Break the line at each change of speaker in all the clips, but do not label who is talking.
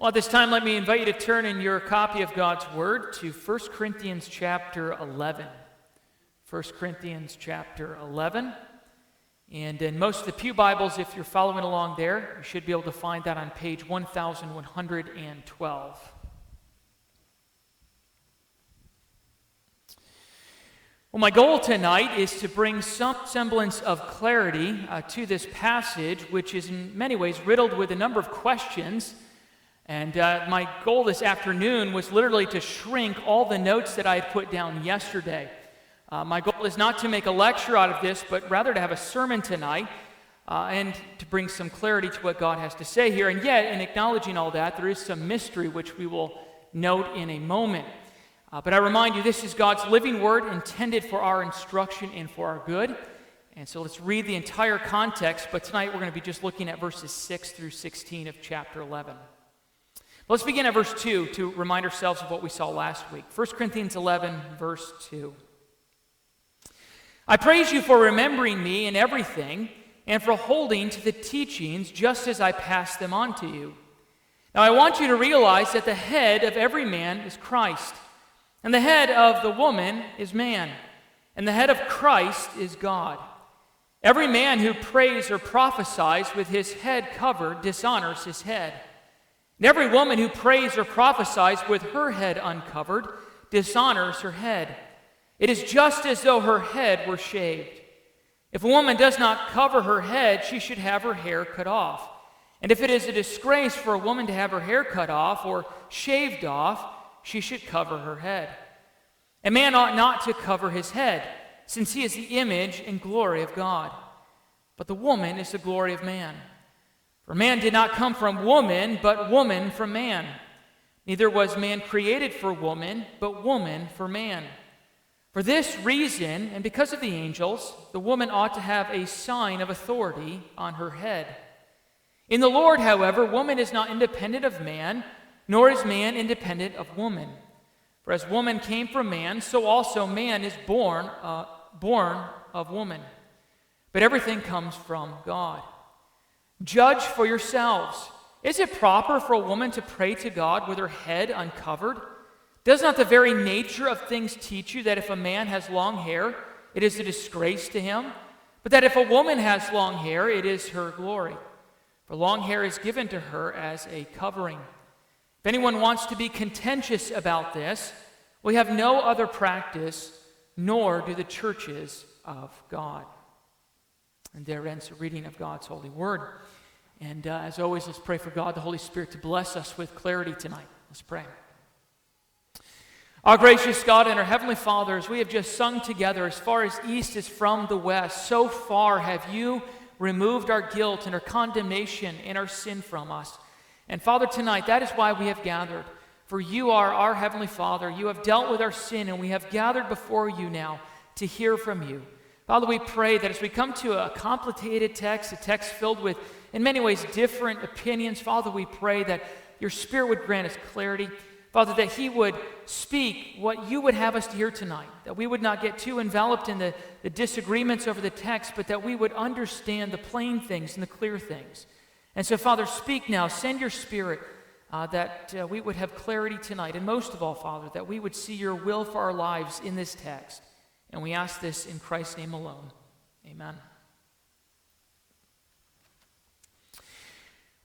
Well, at this time, let me invite you to turn in your copy of God's Word to 1 Corinthians chapter 11. 1 Corinthians chapter 11. And in most of the Pew Bibles, if you're following along there, you should be able to find that on page 1112. Well, my goal tonight is to bring some semblance of clarity to this passage, which is in many ways riddled with a number of questions. And my goal this afternoon was literally to shrink all the notes that I had put down yesterday. My goal is not to make a lecture out of this, but rather to have a sermon tonight and to bring some clarity to what God has to say here. And yet, in acknowledging all that, there is some mystery which we will note in a moment. But I remind you, this is God's living word intended for our instruction and for our good. And so let's read the entire context, but tonight we're going to be just looking at verses 6 through 16 of chapter 11. Let's begin at verse 2 to remind ourselves of what we saw last week. 1 Corinthians 11, verse 2. I praise you for remembering me in everything and for holding to the teachings just as I passed them on to you. Now I want you to realize that the head of every man is Christ, and the head of the woman is man, and the head of Christ is God. Every man who prays or prophesies with his head covered dishonors his head. And every woman who prays or prophesies with her head uncovered dishonors her head. It is just as though her head were shaved. If a woman does not cover her head, she should have her hair cut off. And if it is a disgrace for a woman to have her hair cut off or shaved off, she should cover her head. A man ought not to cover his head, since he is the image and glory of God. But the woman is the glory of man. For man did not come from woman, but woman from man. Neither was man created for woman, but woman for man. For this reason, and because of the angels, the woman ought to have a sign of authority on her head. In the Lord, however, woman is not independent of man, nor is man independent of woman. For as woman came from man, so also man is born of woman. But everything comes from God. Judge for yourselves. Is it proper for a woman to pray to God with her head uncovered? Does not the very nature of things teach you that if a man has long hair, it is a disgrace to him, but that if a woman has long hair, it is her glory? For long hair is given to her as a covering. If anyone wants to be contentious about this, we have no other practice, nor do the churches of God. And there ends the reading of God's holy word. And as always, let's pray for God, the Holy Spirit, to bless us with clarity tonight. Let's pray. Our gracious God and our Heavenly Father, as we have just sung together, as far as east is from the west, so far have you removed our guilt and our condemnation and our sin from us. And Father, tonight, that is why we have gathered. For you are our Heavenly Father. You have dealt with our sin, and we have gathered before you now to hear from you. Father, we pray that as we come to a complicated text, a text filled with, in many ways, different opinions, Father, we pray that your Spirit would grant us clarity. Father, that he would speak what you would have us to hear tonight, that we would not get too enveloped in the disagreements over the text, but that we would understand the plain things and the clear things. And so, Father, speak now. Send your Spirit that we would have clarity tonight. And most of all, Father, that we would see your will for our lives in this text. And we ask this in Christ's name alone. Amen.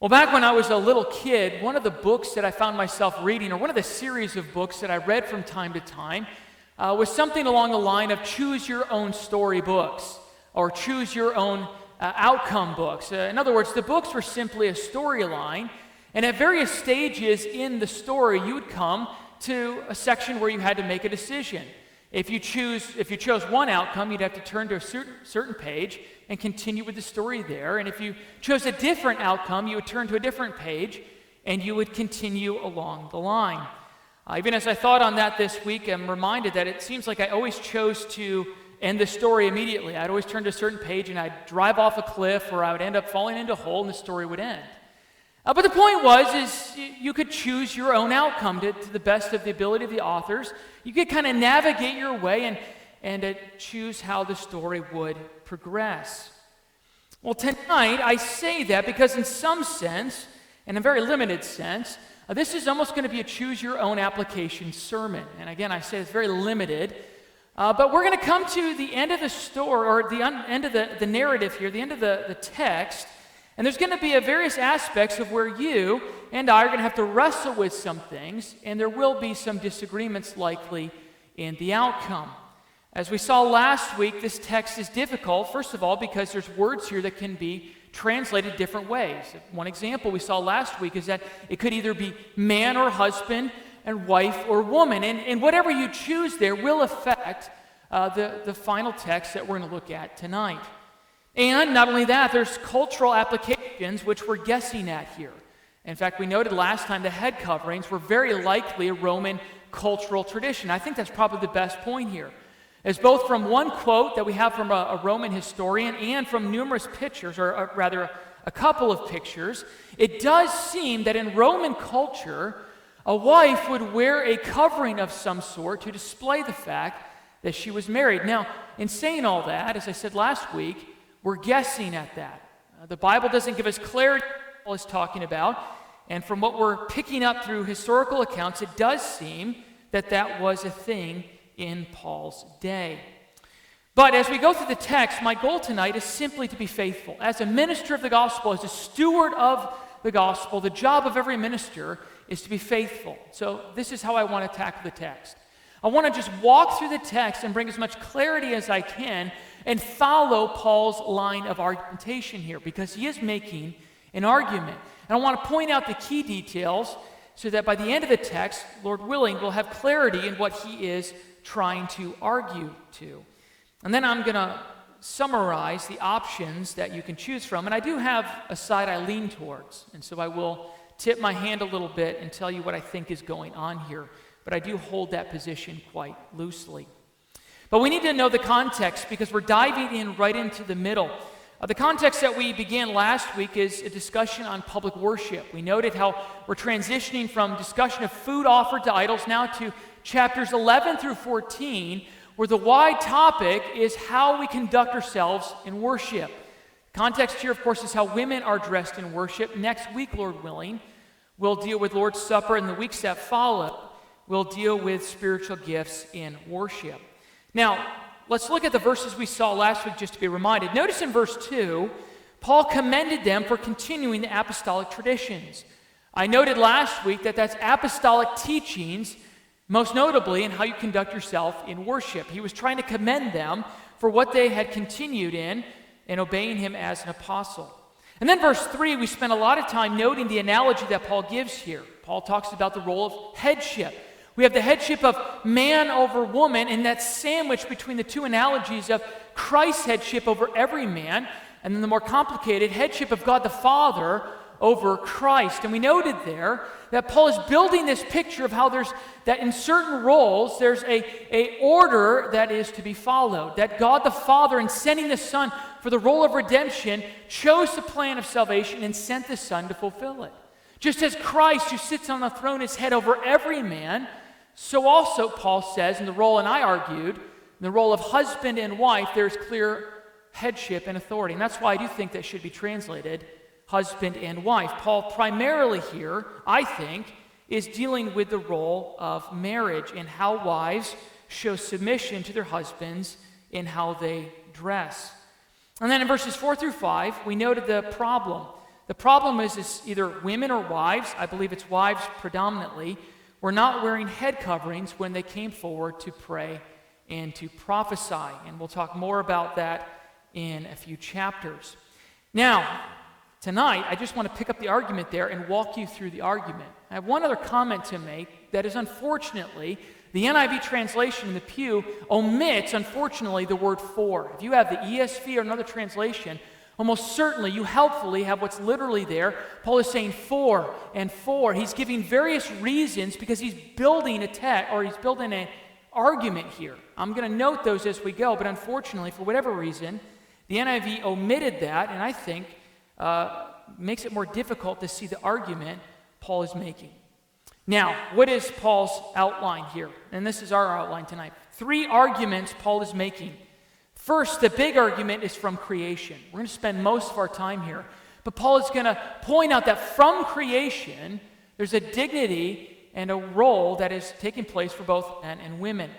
Well, back when I was a little kid, one of the books that I found myself reading, or one of the series of books that I read from time to time, was something along the line of choose your own story books, or choose your own outcome books. In other words, the books were simply a storyline, and at various stages in the story, you would come to a section where you had to make a decision. If you chose one outcome, you'd have to turn to a certain page and continue with the story there. And if you chose a different outcome, you would turn to a different page and you would continue along the line. Even as I thought on that this week, I'm reminded that it seems like I always chose to end the story immediately. I'd always turn to a certain page and I'd drive off a cliff, or I would end up falling into a hole and the story would end. But the point is you could choose your own outcome to the best of the ability of the authors. You could kind of navigate your way and choose how the story would progress. Well, tonight I say that because in some sense, in a very limited sense, This is almost going to be a choose-your-own application sermon. And again, I say it's very limited. But we're going to come to the end of the story, or the end of the narrative here, the end of the text, and there's going to be various aspects of where you and I are going to have to wrestle with some things, and there will be some disagreements likely in the outcome. As we saw last week, this text is difficult, first of all, because there's words here that can be translated different ways. One example we saw last week is that it could either be man or husband, and wife or woman. And whatever you choose there will affect the final text that we're going to look at tonight. And not only that, there's cultural applications which we're guessing at here. In fact, we noted last time the head coverings were very likely a Roman cultural tradition. I think that's probably the best point here. As both from one quote that we have from a Roman historian and from numerous pictures, or rather a couple of pictures, it does seem that in Roman culture, a wife would wear a covering of some sort to display the fact that she was married. Now, in saying all that, as I said last week, we're guessing at that. The Bible doesn't give us clarity what Paul is talking about, and from what we're picking up through historical accounts, it does seem that that was a thing in Paul's day. But as we go through the text, my goal tonight is simply to be faithful. As a minister of the gospel, as a steward of the gospel, the job of every minister is to be faithful. So this is how I want to tackle the text. I want to just walk through the text and bring as much clarity as I can and follow Paul's line of argumentation here, because he is making an argument. And I want to point out the key details so that by the end of the text, Lord willing, we'll have clarity in what he is trying to argue to. And then I'm going to summarize the options that you can choose from. And I do have a side I lean towards. And so I will tip my hand a little bit and tell you what I think is going on here. But I do hold that position quite loosely. But we need to know the context, because we're diving in right into the middle. The context that we began last week is a discussion on public worship. We noted how we're transitioning from discussion of food offered to idols now to chapters 11 through 14, where the wide topic is how we conduct ourselves in worship. Context here, of course, is how women are dressed in worship. Next week, Lord willing, we'll deal with Lord's Supper, and the weeks that follow, we'll deal with spiritual gifts in worship. Now, let's look at the verses we saw last week just to be reminded. Notice in verse 2, Paul commended them for continuing the apostolic traditions. I noted last week that that's apostolic teachings, most notably in how you conduct yourself in worship. He was trying to commend them for what they had continued in and obeying him as an apostle. And then verse 3, we spent a lot of time noting the analogy that Paul gives here. Paul talks about the role of headship. We have the headship of man over woman, and that sandwich between the two analogies of Christ's headship over every man, and then the more complicated headship of God the Father over Christ. And we noted there that Paul is building this picture of how that in certain roles there's a order that is to be followed. That God the Father, in sending the Son for the role of redemption, chose the plan of salvation and sent the Son to fulfill it. Just as Christ, who sits on the throne, is head over every man, so also, Paul says, in the role, and I argued, in the role of husband and wife, there's clear headship and authority. And that's why I do think that should be translated husband and wife. Paul primarily here, I think, is dealing with the role of marriage and how wives show submission to their husbands in how they dress. And then in verses 4 through 5, we noted the problem. The problem is either women or wives, I believe it's wives predominantly, were not wearing head coverings when they came forward to pray and to prophesy. And we'll talk more about that in a few chapters. Now, tonight, I just want to pick up the argument there and walk you through the argument. I have one other comment to make that is, unfortunately, the NIV translation in the pew omits, unfortunately, the word for. If you have the ESV or another translation, almost certainly you helpfully have what's literally there. Paul is saying for and for. He's giving various reasons because he's building a text, or he's building an argument here. I'm going to note those as we go, but unfortunately, for whatever reason, the NIV omitted that, and I think makes it more difficult to see the argument Paul is making. Now, what is Paul's outline here? And this is our outline tonight. 3 arguments Paul is making. First, the big argument is from creation. We're going to spend most of our time here. But Paul is going to point out that from creation, There's a dignity and a role that is taking place for both men and women.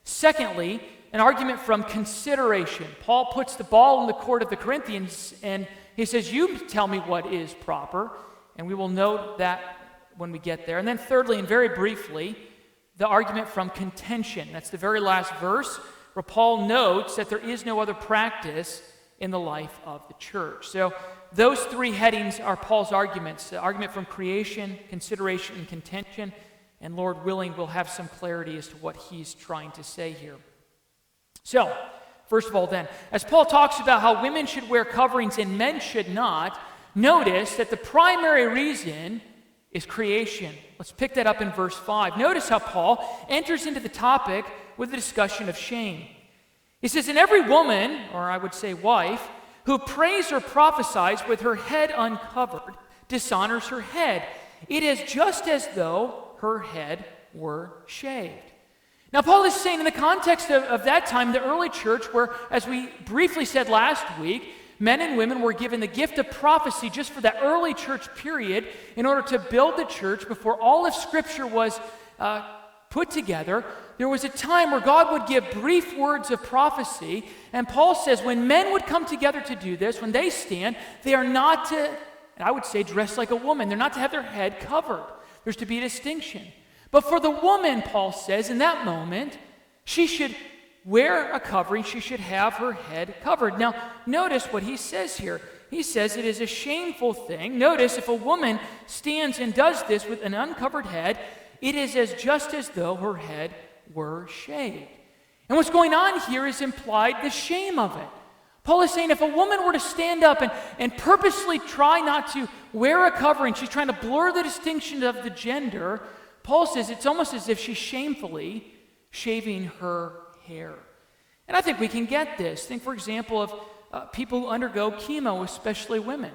Secondly, an argument from consideration. Paul puts the ball in the court of the Corinthians, and he says, you tell me what is proper, and we will note that when we get there. And then thirdly, and very briefly, the argument from contention. That's the very last verse where Paul notes that there is no other practice in the life of the church. So those three headings are Paul's arguments. The argument from creation, consideration, and contention. And Lord willing, we'll have some clarity as to what he's trying to say here. So, first of all then, as Paul talks about how women should wear coverings and men should not, notice that the primary reason is creation. Let's pick that up in verse 5. Notice how Paul enters into the topic with a discussion of shame. He says, and every woman, or I would say wife, who prays or prophesies with her head uncovered dishonors her head. It is just as though her head were shaved. Now, Paul is saying in the context of that time, the early church, where, as we briefly said last week, men and women were given the gift of prophecy just for that early church period in order to build the church before all of Scripture was put together. There was a time where God would give brief words of prophecy, and Paul says when men would come together to do this, when they stand, they are not to, and I would say, dress like a woman. They're not to have their head covered. There's to be a distinction. But for the woman, Paul says, in that moment, she should wear a covering. She should have her head covered. Now, notice what he says here. He says it is a shameful thing. Notice if a woman stands and does this with an uncovered head, it is just as though her head were shaved. And what's going on here is implied the shame of it. Paul is saying if a woman were to stand up and purposely try not to wear a covering, she's trying to blur the distinction of the gender, Paul says it's almost as if she's shamefully shaving her hair. And I think we can get this. Think, for example, of people who undergo chemo, especially women.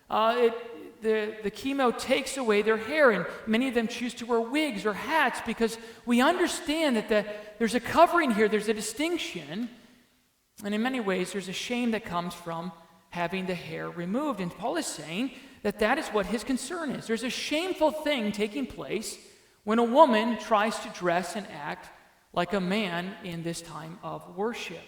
The chemo takes away their hair, and many of them choose to wear wigs or hats because we understand that there's a covering here, there's a distinction, and in many ways there's a shame that comes from having the hair removed. And Paul is saying that is what his concern is. There's a shameful thing taking place when a woman tries to dress and act like a man in this time of worship.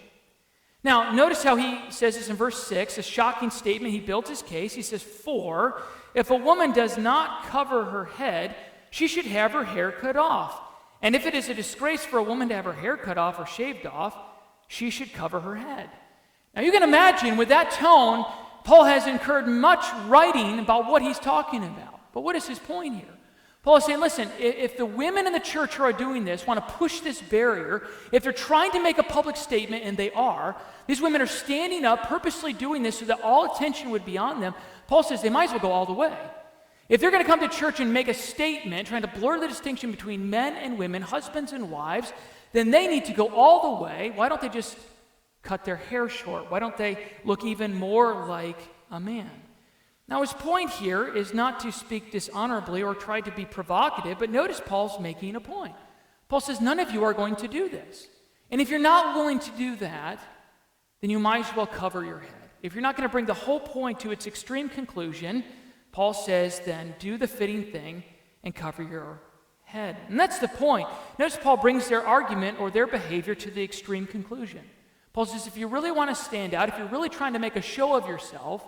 Now, notice how he says this in verse 6, a shocking statement. He built his case. He says, "For if a woman does not cover her head, she should have her hair cut off. And if it is a disgrace for a woman to have her hair cut off or shaved off, she should cover her head." Now, you can imagine with that tone, Paul has incurred much writing about what he's talking about. But what is his point here? Paul is saying, listen, if the women in the church who are doing this want to push this barrier, if they're trying to make a public statement, and they are, these women are standing up, purposely doing this so that all attention would be on them, Paul says they might as well go all the way. If they're going to come to church and make a statement, trying to blur the distinction between men and women, husbands and wives, then they need to go all the way. Why don't they just cut their hair short? Why don't they look even more like a man? Now, his point here is not to speak dishonorably or try to be provocative, but notice Paul's making a point. Paul says, none of you are going to do this. And if you're not willing to do that, then you might as well cover your head. If you're not going to bring the whole point to its extreme conclusion, Paul says, then do the fitting thing and cover your head. And that's the point. Notice Paul brings their argument or their behavior to the extreme conclusion. Paul says, if you really want to stand out, if you're really trying to make a show of yourself,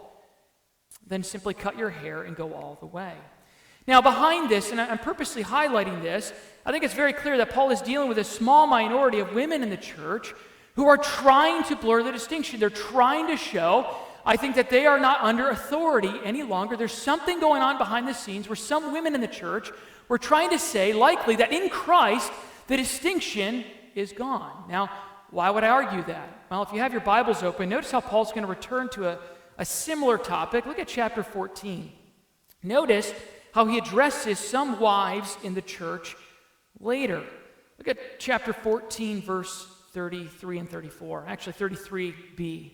then simply cut your hair and go all the way. Now, behind this, and I'm purposely highlighting this, I think it's very clear that Paul is dealing with a small minority of women in the church who are trying to blur the distinction. They're trying to show, I think, that they are not under authority any longer. There's something going on behind the scenes where some women in the church were trying to say, likely, that in Christ, the distinction is gone. Now, why would I argue that? Well, if you have your Bibles open, notice how Paul's going to return to a similar topic. Look at chapter 14. Notice how he addresses some wives in the church later. Look at chapter 14, verse 33 and 34. Actually, 33b.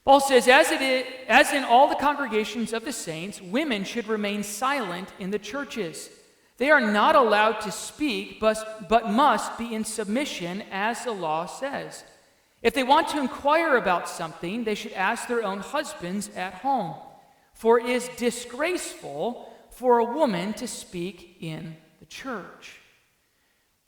Paul says, as in all the congregations of the saints, women should remain silent in the churches. They are not allowed to speak, but must be in submission, as the law says. If they want to inquire about something, they should ask their own husbands at home. For it is disgraceful for a woman to speak in the church.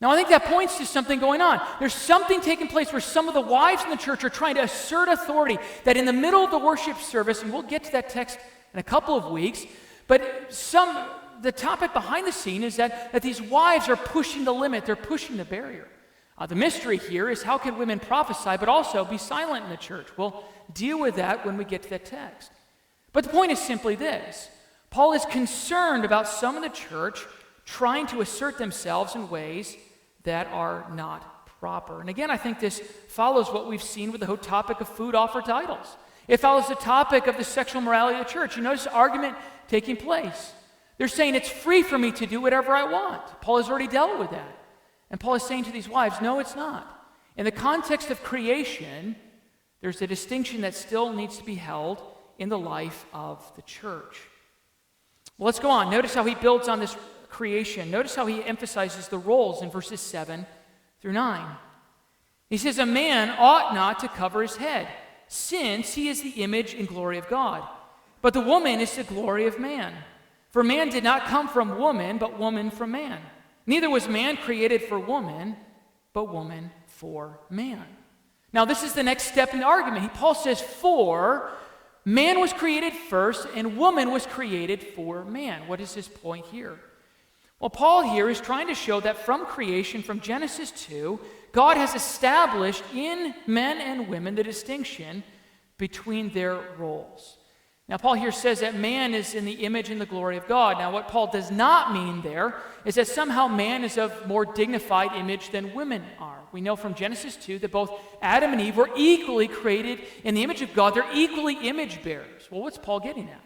Now, I think that points to something going on. There's something taking place where some of the wives in the church are trying to assert authority, that in the middle of the worship service, and we'll get to that text in a couple of weeks, but the topic behind the scene is that these wives are pushing the limit, they're pushing the barrier. The mystery here is how can women prophesy but also be silent in the church? We'll deal with that when we get to that text. But the point is simply this. Paul is concerned about some in the church trying to assert themselves in ways that are not proper. And again, I think this follows what we've seen with the whole topic of food offered to idols. It follows the topic of the sexual morality of the church. You notice the argument taking place. They're saying it's free for me to do whatever I want. Paul has already dealt with that. And Paul is saying to these wives, no, it's not. In the context of creation, there's a distinction that still needs to be held in the life of the church. Well, let's go on. Notice how he builds on this creation. Notice how he emphasizes the roles in verses 7 through 9. He says, a man ought not to cover his head, since he is the image and glory of God. But the woman is the glory of man. For man did not come from woman, but woman from man. Neither was man created for woman, but woman for man. Now, this is the next step in the argument. Paul says, for man was created first, and woman was created for man. What is his point here? Well, Paul here is trying to show that from creation, from Genesis 2, God has established in men and women the distinction between their roles. Now, Paul here says that man is in the image and the glory of God. Now, what Paul does not mean there is that somehow man is of more dignified image than women are. We know from Genesis 2 that both Adam and Eve were equally created in the image of God. They're equally image bearers. Well, what's Paul getting at?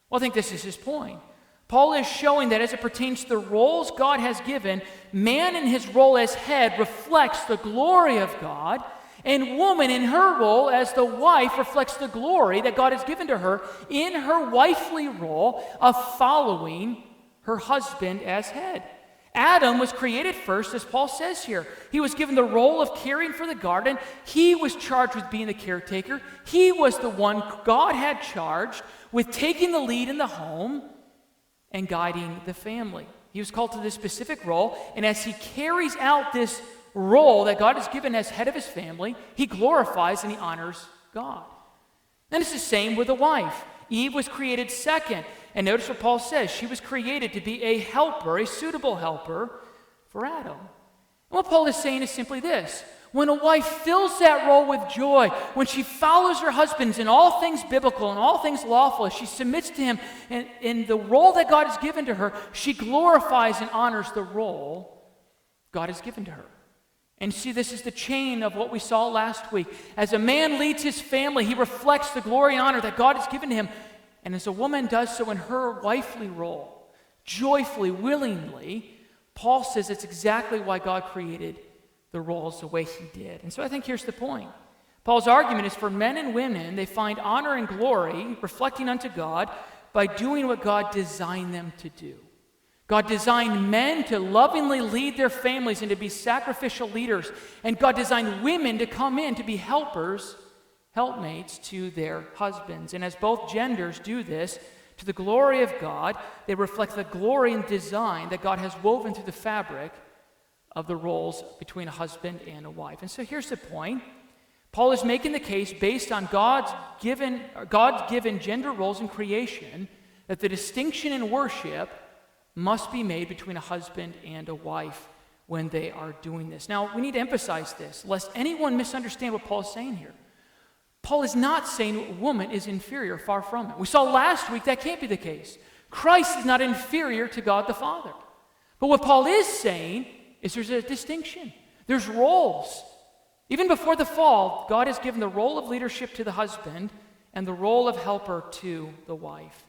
Well, I think this is his point. Paul is showing that as it pertains to the roles God has given, man in his role as head reflects the glory of God, and woman in her role as the wife reflects the glory that God has given to her in her wifely role of following her husband as head. Adam was created first, as Paul says here. He was given the role of caring for the garden. He was charged with being the caretaker. He was the one God had charged with taking the lead in the home and guiding the family. He was called to this specific role, and as he carries out this role that God has given as head of his family, he glorifies and he honors God. And it's the same with the wife. Eve was created second, and notice what Paul says. She was created to be a helper, a suitable helper for Adam. And what Paul is saying is simply this. When a wife fills that role with joy, when she follows her husband in all things biblical and all things lawful, as she submits to him in the role that God has given to her, she glorifies and honors the role God has given to her. And see, this is the chain of what we saw last week. As a man leads his family, he reflects the glory and honor that God has given to him. And as a woman does so in her wifely role, joyfully, willingly, Paul says it's exactly why God created the roles the way he did. And so I think here's the point. Paul's argument is for men and women, they find honor and glory reflecting unto God by doing what God designed them to do. God designed men to lovingly lead their families and to be sacrificial leaders. And God designed women to come in to be helpers, helpmates to their husbands. And as both genders do this, to the glory of God, they reflect the glory and design that God has woven through the fabric of the roles between a husband and a wife. And so here's the point. Paul is making the case based on God's given gender roles in creation that the distinction in worship must be made between a husband and a wife when they are doing this. Now, we need to emphasize this, lest anyone misunderstand what Paul is saying here. Paul is not saying a woman is inferior, far from it. We saw last week that can't be the case. Christ is not inferior to God the Father. But what Paul is saying is there's a distinction. There's roles. Even before the fall, God has given the role of leadership to the husband and the role of helper to the wife.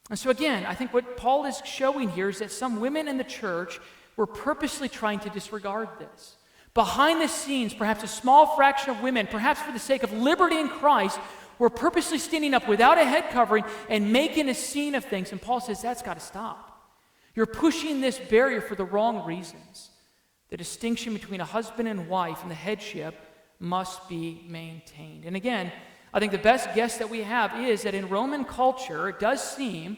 And so again, I think what Paul is showing here is that some women in the church were purposely trying to disregard this. Behind the scenes, perhaps a small fraction of women, perhaps for the sake of liberty in Christ, were purposely standing up without a head covering and making a scene of things. And Paul says that's got to stop. You're pushing this barrier for the wrong reasons. The distinction between a husband and wife and the headship must be maintained. And again, I think the best guess that we have is that in Roman culture, it does seem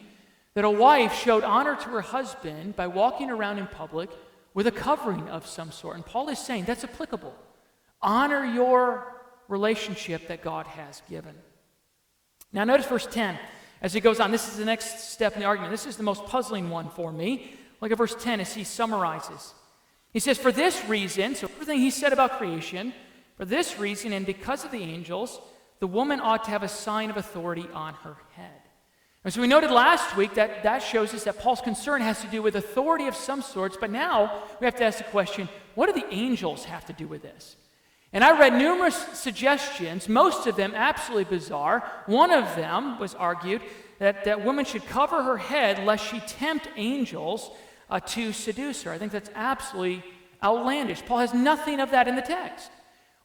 that a wife showed honor to her husband by walking around in public with a covering of some sort. And Paul is saying that's applicable. Honor your relationship that God has given. Now notice verse 10 as he goes on. This is the next step in the argument. This is the most puzzling one for me. Look at verse 10 as he summarizes. He says, for this reason, so everything he said about creation, for this reason and because of the angels, the woman ought to have a sign of authority on her head. And so we noted last week that shows us that Paul's concern has to do with authority of some sorts, but now we have to ask the question, what do the angels have to do with this? And I read numerous suggestions, most of them absolutely bizarre. One of them was argued that woman should cover her head lest she tempt angels to seduce her. I think that's absolutely outlandish. Paul has nothing of that in the text.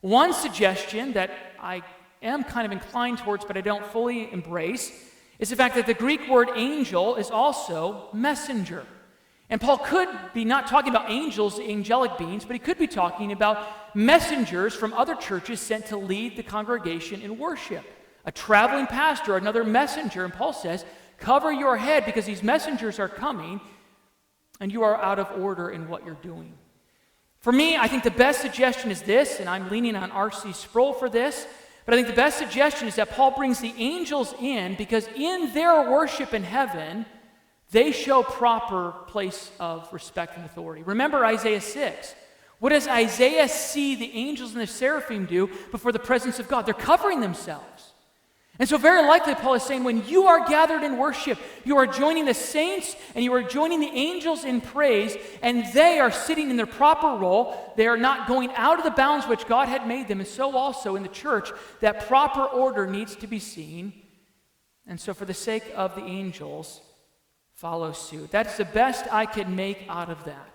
One suggestion that I am kind of inclined towards, but I don't fully embrace, is the fact that the Greek word angel is also messenger. And Paul could be not talking about angels, angelic beings, but he could be talking about messengers from other churches sent to lead the congregation in worship. A traveling pastor, another messenger, and Paul says, cover your head because these messengers are coming and you are out of order in what you're doing. For me, I think the best suggestion is this, and I'm leaning on R.C. Sproul for this, but I think the best suggestion is that Paul brings the angels in because in their worship in heaven, they show proper place of respect and authority. Remember Isaiah 6. What does Isaiah see the angels and the seraphim do before the presence of God? They're covering themselves. And so very likely Paul is saying when you are gathered in worship, you are joining the saints and you are joining the angels in praise, and they are sitting in their proper role. They are not going out of the bounds which God had made them. And so also in the church, that proper order needs to be seen. And so for the sake of the angels, follow suit. That's the best I can make out of that.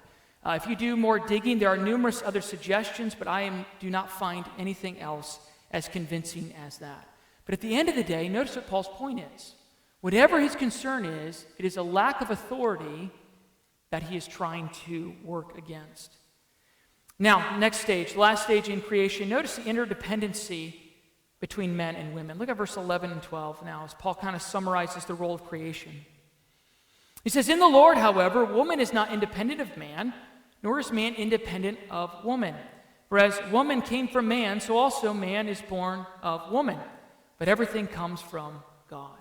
If you do more digging, there are numerous other suggestions, but I do not find anything else as convincing as that. But at the end of the day, notice what Paul's point is. Whatever his concern is, it is a lack of authority that he is trying to work against. Now, next stage, last stage in creation, notice the interdependency between men and women. Look at verse 11 and 12 now as Paul kind of summarizes the role of creation. He says, in the Lord, however, woman is not independent of man, nor is man independent of woman. For as woman came from man, so also man is born of woman. But everything comes from God.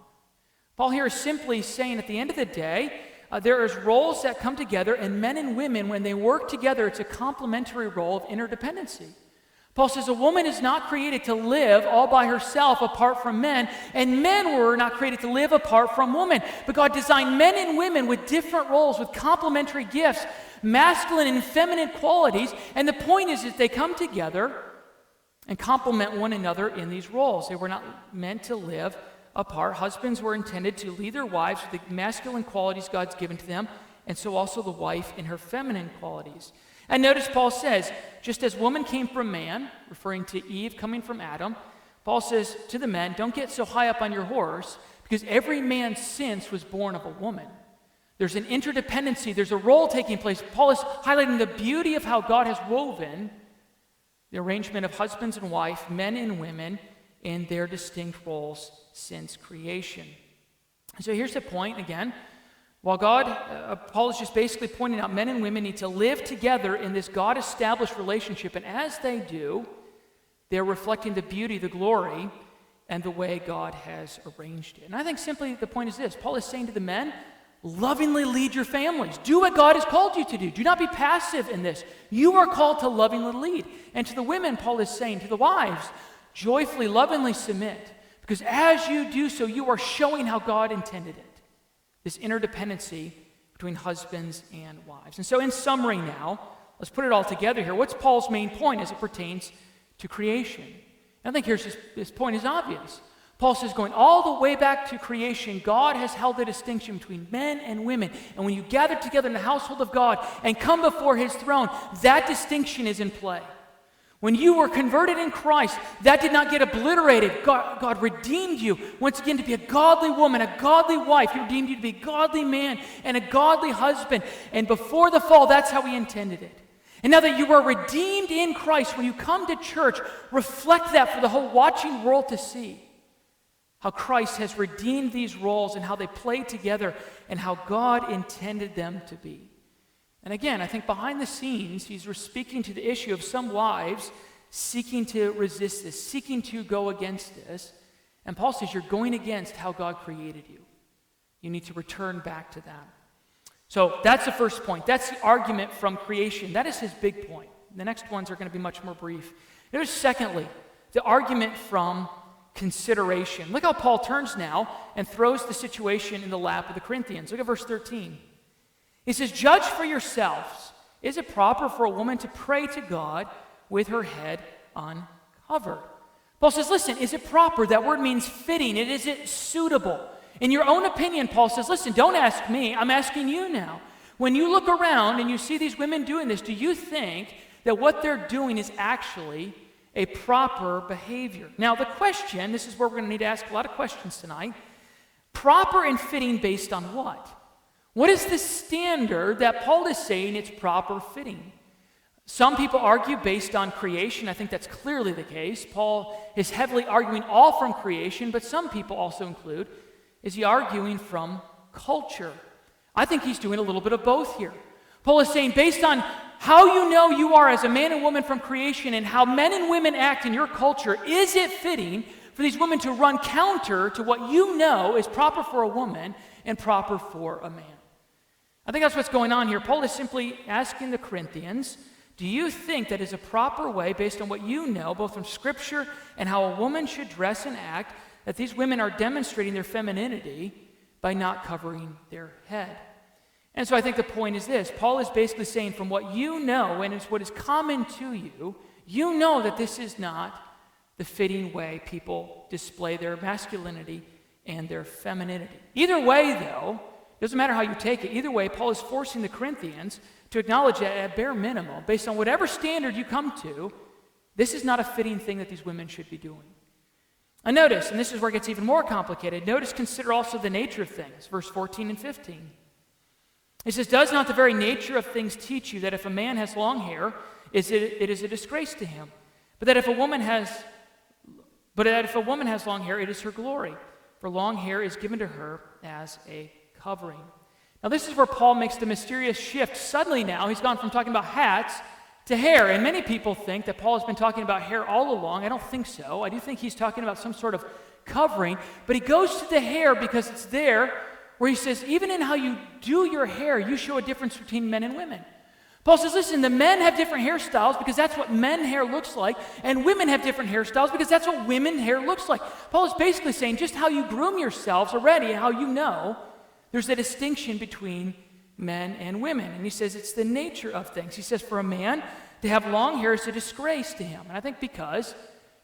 Paul here is simply saying at the end of the day, there is roles that come together, and men and women, when they work together, it's a complementary role of interdependency. Paul says a woman is not created to live all by herself apart from men, and men were not created to live apart from women. But God designed men and women with different roles, with complementary gifts, masculine and feminine qualities, and the point is that they come together and complement one another in these roles. They were not meant to live apart. Husbands were intended to lead their wives with the masculine qualities God's given to them, and so also the wife in her feminine qualities. And notice Paul says, just as woman came from man, referring to Eve coming from Adam, Paul says to the men, don't get so high up on your horse, because every man since was born of a woman. There's an interdependency, there's a role taking place. Paul is highlighting the beauty of how God has woven the arrangement of husbands and wife, men and women, in their distinct roles since creation. So here's the point again. While Paul is just basically pointing out men and women need to live together in this God-established relationship, and as they do, they're reflecting the beauty, the glory, and the way God has arranged it. And I think simply the point is this. Paul is saying to the men, lovingly lead your families. Do what God has called you to do. Do not be passive in this. You are called to lovingly lead. And to the women, Paul is saying, to the wives, joyfully, lovingly submit. Because as you do so, you are showing how God intended it. This interdependency between husbands and wives. And so in summary now, let's put it all together here. What's Paul's main point as it pertains to creation? And I think here's this point is obvious. Paul says, going all the way back to creation, God has held a distinction between men and women. And when you gather together in the household of God and come before his throne, that distinction is in play. When you were converted in Christ, that did not get obliterated. God redeemed you once again to be a godly woman, a godly wife. He redeemed you to be a godly man and a godly husband. And before the fall, that's how he intended it. And now that you are redeemed in Christ, when you come to church, reflect that for the whole watching world to see. how Christ has redeemed these roles and how they play together and how God intended them to be. And again, I think behind the scenes, he's speaking to the issue of some wives seeking to resist this, seeking to go against this. And Paul says, you're going against how God created you. You need to return back to that. So that's the first point. That's the argument from creation. That is his big point. The next ones are going to be much more brief. There's secondly, the argument from consideration. Look how Paul turns now and throws the situation in the lap of the Corinthians. Look at verse 13. He says, judge for yourselves. Is it proper for a woman to pray to God with her head uncovered? Paul says, listen, is it proper? That word means fitting. Is it suitable? In your own opinion, Paul says, listen, don't ask me. I'm asking you now. When you look around and you see these women doing this, do you think that what they're doing is actually a proper behavior? Now, the question, this is where we're going to need to ask a lot of questions tonight. Proper and fitting based on what? What is the standard that Paul is saying it's proper fitting? Some people argue based on creation. I think that's clearly the case. Paul is heavily arguing all from creation, but some people also include, is he arguing from culture? I think he's doing a little bit of both here. Paul is saying based on how you know you are as a man and woman from creation and how men and women act in your culture, is it fitting for these women to run counter to what you know is proper for a woman and proper for a man? I think that's what's going on here. Paul is simply asking the Corinthians, do you think that is a proper way, based on what you know, both from Scripture and how a woman should dress and act, that these women are demonstrating their femininity by not covering their head? And so I think the point is this. Paul is basically saying from what you know, and it's what is common to you, you know that this is not the fitting way people display their masculinity and their femininity. Either way, though, doesn't matter how you take it. Either way, Paul is forcing the Corinthians to acknowledge that at bare minimum, based on whatever standard you come to, this is not a fitting thing that these women should be doing. And notice, and this is where it gets even more complicated, notice, consider also the nature of things, verse 14 and 15. He says, does not the very nature of things teach you that if a man has long hair, it is a disgrace to him, but that if a woman has long hair, it is her glory, for long hair is given to her as a covering. Now this is where Paul makes the mysterious shift. Suddenly now, he's gone from talking about hats to hair. And many people think that Paul has been talking about hair all along. I don't think so. I do think he's talking about some sort of covering. But he goes to the hair because it's there where he says, even in how you do your hair, you show a difference between men and women. Paul says, listen, the men have different hairstyles because that's what men hair looks like, and women have different hairstyles because that's what women hair looks like. Paul is basically saying just how you groom yourselves already, how you know, there's a distinction between men and women. And he says it's the nature of things. He says for a man to have long hair is a disgrace to him. And I think because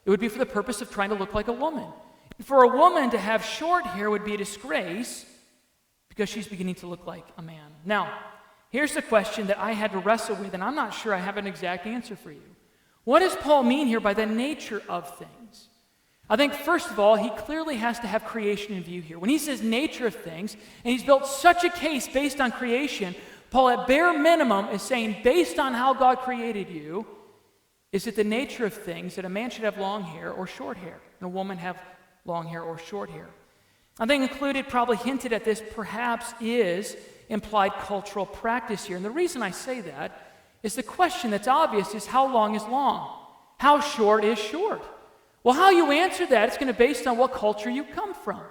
it would be for the purpose of trying to look like a woman. And for a woman to have short hair would be a disgrace because she's beginning to look like a man. Now, here's the question that I had to wrestle with, and I'm not sure I have an exact answer for you. What does Paul mean here by the nature of things? I think, first of all, he clearly has to have creation in view here. When he says nature of things, and he's built such a case based on creation, Paul, at bare minimum, is saying, based on how God created you, is it the nature of things that a man should have long hair or short hair, and a woman have long hair or short hair? I think included, probably hinted at this, perhaps is implied cultural practice here. And the reason I say that is the question that's obvious is how long is long? How short is short? Well, how you answer that is going to be based on what culture you come from.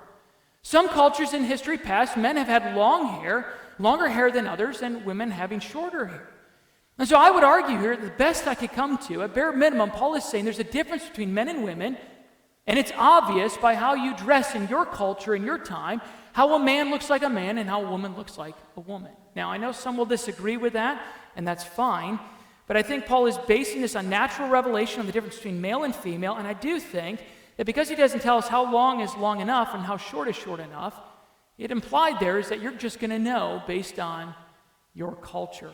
Some cultures in history past, men have had long hair, longer hair than others, and women having shorter hair. And so I would argue here, the best I could come to, at bare minimum, Paul is saying there's a difference between men and women, and it's obvious by how you dress in your culture, in your time, how a man looks like a man and how a woman looks like a woman. Now, I know some will disagree with that, and that's fine, but I think Paul is basing this on natural revelation on the difference between male and female, and I do think that because he doesn't tell us how long is long enough and how short is short enough, it implied there is that you're just going to know based on your culture.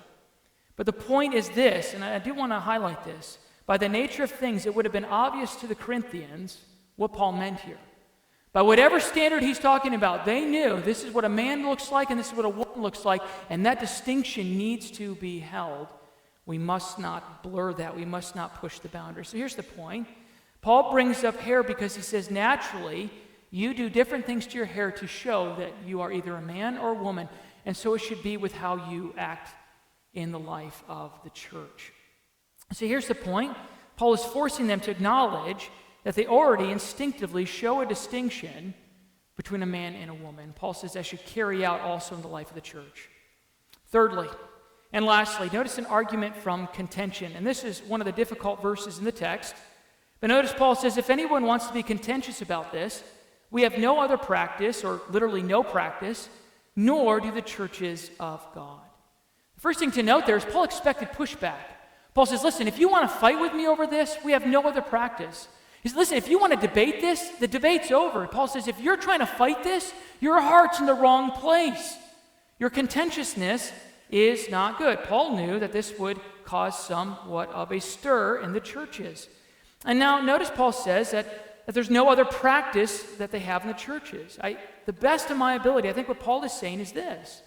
But the point is this, and I do want to highlight this, by the nature of things, it would have been obvious to the Corinthians what Paul meant here. By whatever standard he's talking about, they knew this is what a man looks like and this is what a woman looks like, and that distinction needs to be held. We must not blur that. We must not push the boundaries. So here's the point. Paul brings up hair because he says naturally You do different things to your hair to show that you are either a man or a woman, and so it should be with how you act in the life of the church. So here's the point. Paul is forcing them to acknowledge that they already instinctively show a distinction between a man and a woman. Paul says that should carry out also in the life of the church. Thirdly, and lastly, notice an argument from contention. And this is one of the difficult verses in the text. But notice Paul says, if anyone wants to be contentious about this, we have no other practice, or literally no practice, nor do the churches of God. The first thing to note there is Paul expected pushback. Paul says, listen, if you want to fight with me over this, we have no other practice. He says, listen, if you want to debate this, the debate's over. Paul says, if you're trying to fight this, your heart's in the wrong place. Your contentiousness is not good. Paul knew that this would cause somewhat of a stir in the churches. And now notice Paul says that there's no other practice that they have in the churches. The best of my ability, I think what Paul is saying is this.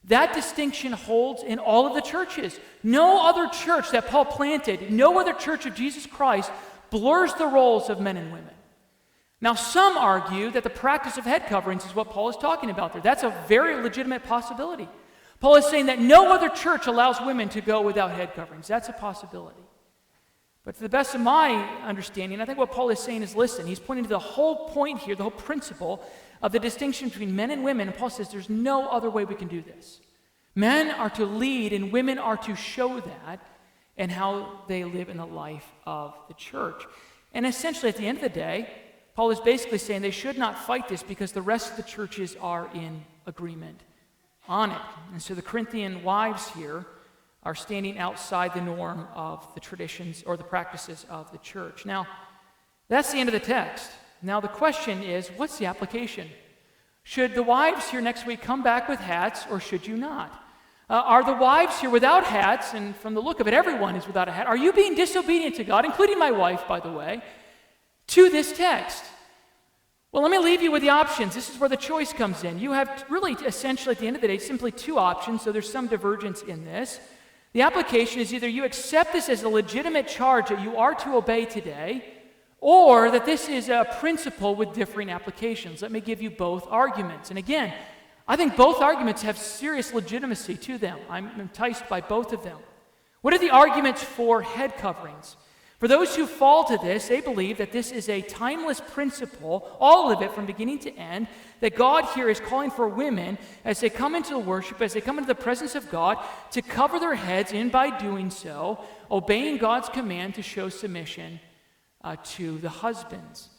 That distinction holds in all of the churches. No other church that Paul planted, no other church of Jesus Christ blurs the roles of men and women. Now, some argue that the practice of head coverings is what Paul is talking about there. That's a very legitimate possibility. Paul is saying that no other church allows women to go without head coverings. That's a possibility. But to the best of my understanding, I think what Paul is saying is, listen, he's pointing to the whole point here, the whole principle of the distinction between men and women. And Paul says there's no other way we can do this. Men are to lead and women are to show that and how they live in the life of the church. And essentially, at the end of the day, Paul is basically saying they should not fight this because the rest of the churches are in agreement on it. And so the Corinthian wives here are standing outside the norm of the traditions or the practices of the church. Now, that's the end of the text. Now, the question is, what's the application? Should the wives here next week come back with hats, or should you not? Are the wives here without hats, and from the look of it, everyone is without a hat? Are you being disobedient to God, including my wife, by the way, to this text? Well, let me leave you with the options. This is where the choice comes in. You have really, essentially, at the end of the day, simply two options, so there's some divergence in this. The application is either you accept this as a legitimate charge that you are to obey today, or that this is a principle with differing applications. Let me give you both arguments. And again, I think both arguments have serious legitimacy to them. I'm enticed by both of them. What are the arguments for head coverings? For those who fall to this, they believe that this is a timeless principle, all of it from beginning to end, that God here is calling for women as they come into the worship, as they come into the presence of God, to cover their heads, and by doing so, obeying God's command to show submission to the husbands.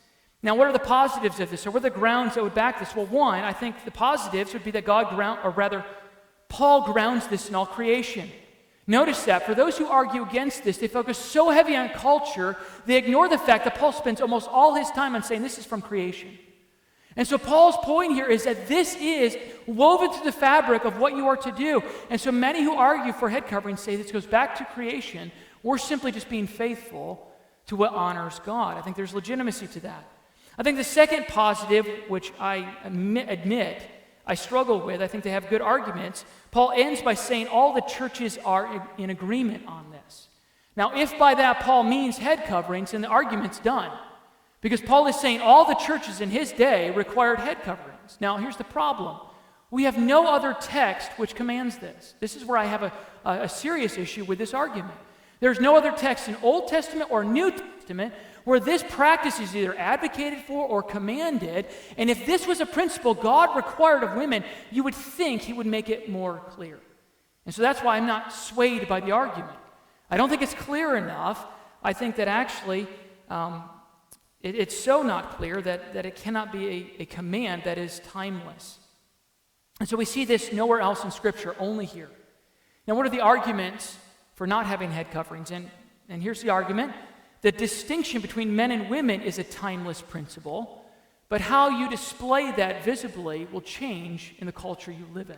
Now, what are the positives of this, or what are the grounds that would back this? Well, one, I think the positives would be that Paul grounds this in all creation. Notice that for those who argue against this, they focus so heavy on culture, they ignore the fact that Paul spends almost all his time on saying this is from creation. And so Paul's point here is that this is woven through the fabric of what you are to do. And so many who argue for head covering say this goes back to creation. We're simply just being faithful to what honors God. I think there's legitimacy to that. I think the second positive, which I admit I struggle with, I think they have good arguments. Paul ends by saying all the churches are in agreement on this. Now, if by that Paul means head coverings, then the argument's done. Because Paul is saying all the churches in his day required head coverings. Now, here's the problem. We have no other text which commands this. This is where I have a serious issue with this argument. There's no other text in Old Testament or New Testament where this practice is either advocated for or commanded. And if this was a principle God required of women, you would think he would make it more clear. And so that's why I'm not swayed by the argument. I don't think it's clear enough. I think that actually it's so not clear that it cannot be a command that is timeless. And so we see this nowhere else in Scripture, only here. Now, what are the arguments for not having head coverings? And here's the argument. The distinction between men and women is a timeless principle, but how you display that visibly will change in the culture you live in.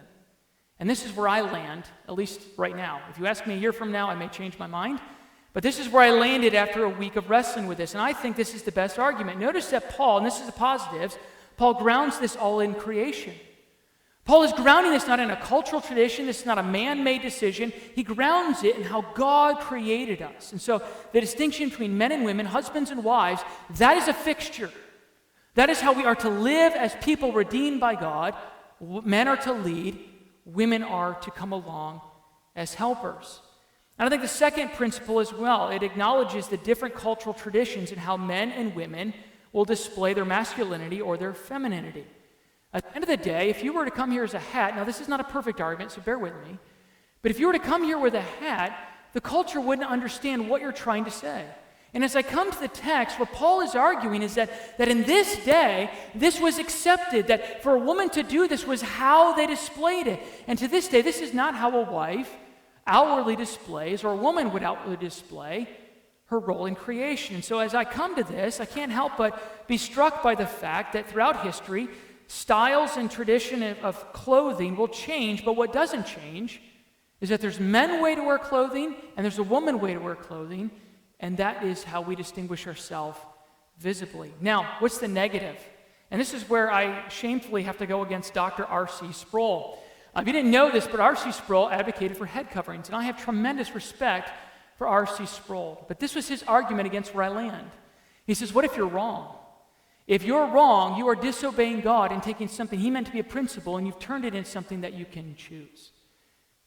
And this is where I land, at least right now. If you ask me a year from now, I may change my mind, but this is where I landed after a week of wrestling with this, and I think this is the best argument. Notice that Paul, and this is the positives, Paul grounds this all in creation. Paul is grounding this not in a cultural tradition. This is not a man-made decision. He grounds it in how God created us. And so the distinction between men and women, husbands and wives, that is a fixture. That is how we are to live as people redeemed by God. Men are to lead, women are to come along as helpers. And I think the second principle as well, it acknowledges the different cultural traditions and how men and women will display their masculinity or their femininity. At the end of the day, if you were to come here as a hat, now this is not a perfect argument, so bear with me, but if you were to come here with a hat, the culture wouldn't understand what you're trying to say. And as I come to the text, what Paul is arguing is that in this day, this was accepted, that for a woman to do this was how they displayed it. And to this day, this is not how a wife outwardly displays, or a woman would outwardly display her role in creation. And so as I come to this, I can't help but be struck by the fact that throughout history, styles and tradition of clothing will change, but what doesn't change is that there's men way to wear clothing and there's a woman way to wear clothing, and that is how we distinguish ourselves visibly. Now, what's the negative? And this is where I shamefully have to go against Dr. R.C. Sproul. You didn't know this, but R.C. Sproul advocated for head coverings, and I have tremendous respect for R.C. Sproul. But this was his argument against where I land. He says, what if you're wrong? If you're wrong, you are disobeying God and taking something he meant to be a principle, and you've turned it into something that you can choose.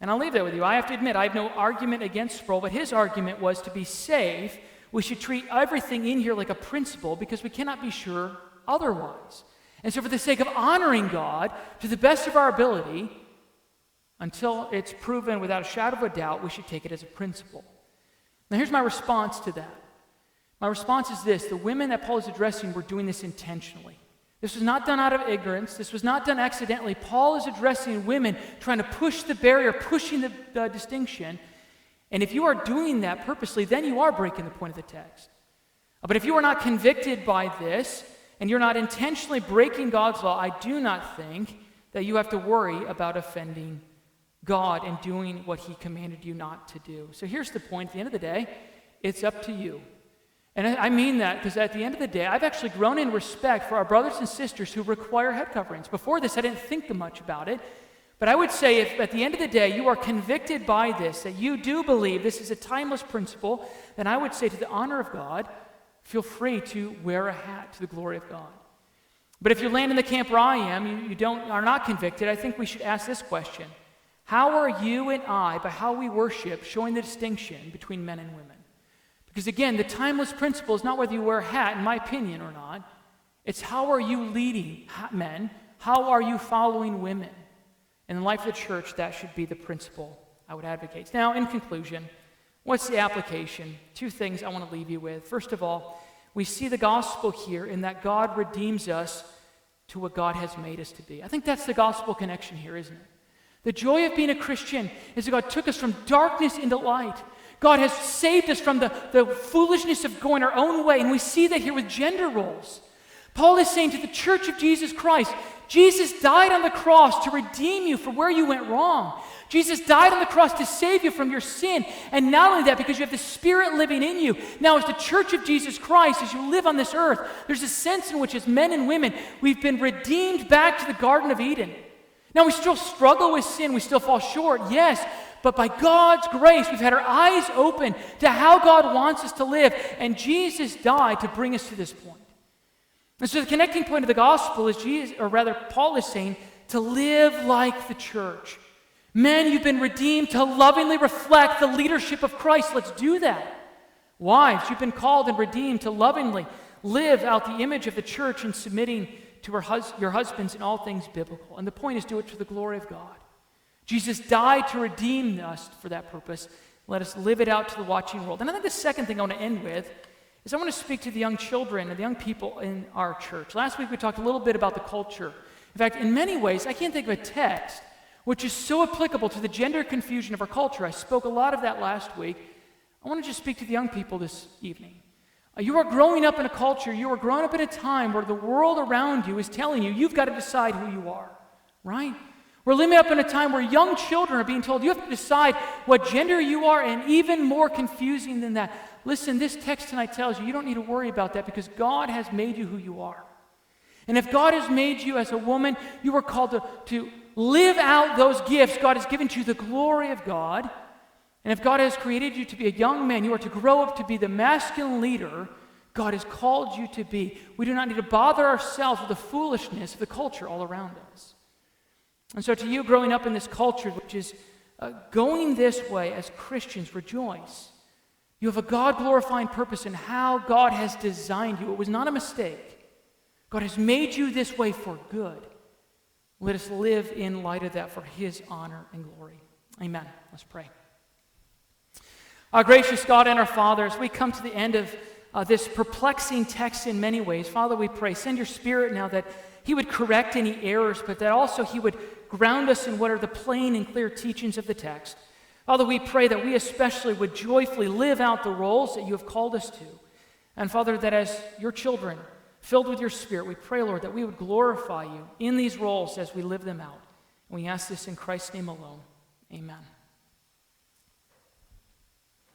And I'll leave that with you. I have to admit, I have no argument against Sproul, but his argument was to be safe, we should treat everything in here like a principle because we cannot be sure otherwise. And so for the sake of honoring God to the best of our ability, until it's proven without a shadow of a doubt, we should take it as a principle. Now here's my response to that. My response is this: the women that Paul is addressing were doing this intentionally. This was not done out of ignorance. This was not done accidentally. Paul is addressing women trying to push the barrier, pushing the distinction. And if you are doing that purposely, then you are breaking the point of the text. But if you are not convicted by this, and you're not intentionally breaking God's law, I do not think that you have to worry about offending God and doing what he commanded you not to do. So here's the point. At the end of the day, it's up to you. And I mean that because at the end of the day, I've actually grown in respect for our brothers and sisters who require head coverings. Before this, I didn't think much about it. But I would say if at the end of the day you are convicted by this, that you do believe this is a timeless principle, then I would say to the honor of God, feel free to wear a hat to the glory of God. But if you land in the camp where I am, are not convicted, I think we should ask this question: how are you and I, by how we worship, showing the distinction between men and women? Because again, the timeless principle is not whether you wear a hat, in my opinion, or not. It's how are you leading men? How are you following women? In the life of the church, that should be the principle I would advocate. Now, in conclusion, what's the application? Two things I want to leave you with. First of all, we see the gospel here in that God redeems us to what God has made us to be. I think that's the gospel connection here, isn't it? The joy of being a Christian is that God took us from darkness into light. God has saved us from the foolishness of going our own way, and we see that here with gender roles. Paul is saying to the church of Jesus Christ, Jesus died on the cross to redeem you from where you went wrong. Jesus died on the cross to save you from your sin. And not only that, because you have the Spirit living in you. Now, as the church of Jesus Christ, as you live on this earth, there's a sense in which as men and women, we've been redeemed back to the Garden of Eden. Now, we still struggle with sin. We still fall short, yes. But by God's grace, we've had our eyes open to how God wants us to live. And Jesus died to bring us to this point. And so the connecting point of the gospel is Paul is saying to live like the church. Men, you've been redeemed to lovingly reflect the leadership of Christ. Let's do that. Wives, you've been called and redeemed to lovingly live out the image of the church and submitting to your husbands in all things biblical. And the point is, do it to the glory of God. Jesus died to redeem us for that purpose. Let us live it out to the watching world. And I think the second thing I want to end with is I want to speak to the young children and the young people in our church. Last week we talked a little bit about the culture. In fact, in many ways, I can't think of a text which is so applicable to the gender confusion of our culture. I spoke a lot of that last week. I want to just speak to the young people this evening. You are growing up in a culture, you are growing up in a time where the world around you is telling you, you've got to decide who you are, right? We're living up in a time where young children are being told, you have to decide what gender you are, and even more confusing than that. Listen, this text tonight tells you, you don't need to worry about that because God has made you who you are. And if God has made you as a woman, you are called to live out those gifts God has given to you, the glory of God. And if God has created you to be a young man, you are to grow up to be the masculine leader God has called you to be. We do not need to bother ourselves with the foolishness of the culture all around us. And so to you growing up in this culture, which is going this way as Christians, rejoice. You have a God-glorifying purpose in how God has designed you. It was not a mistake. God has made you this way for good. Let us live in light of that for His honor and glory. Amen. Let's pray. Our gracious God and our Father, as we come to the end of this perplexing text in many ways, Father, we pray, send your Spirit now that He would correct any errors, but that also He would ground us in what are the plain and clear teachings of the text. Father, we pray that we especially would joyfully live out the roles that you have called us to. And Father, that as your children, filled with your Spirit, we pray, Lord, that we would glorify you in these roles as we live them out. And we ask this in Christ's name alone. Amen.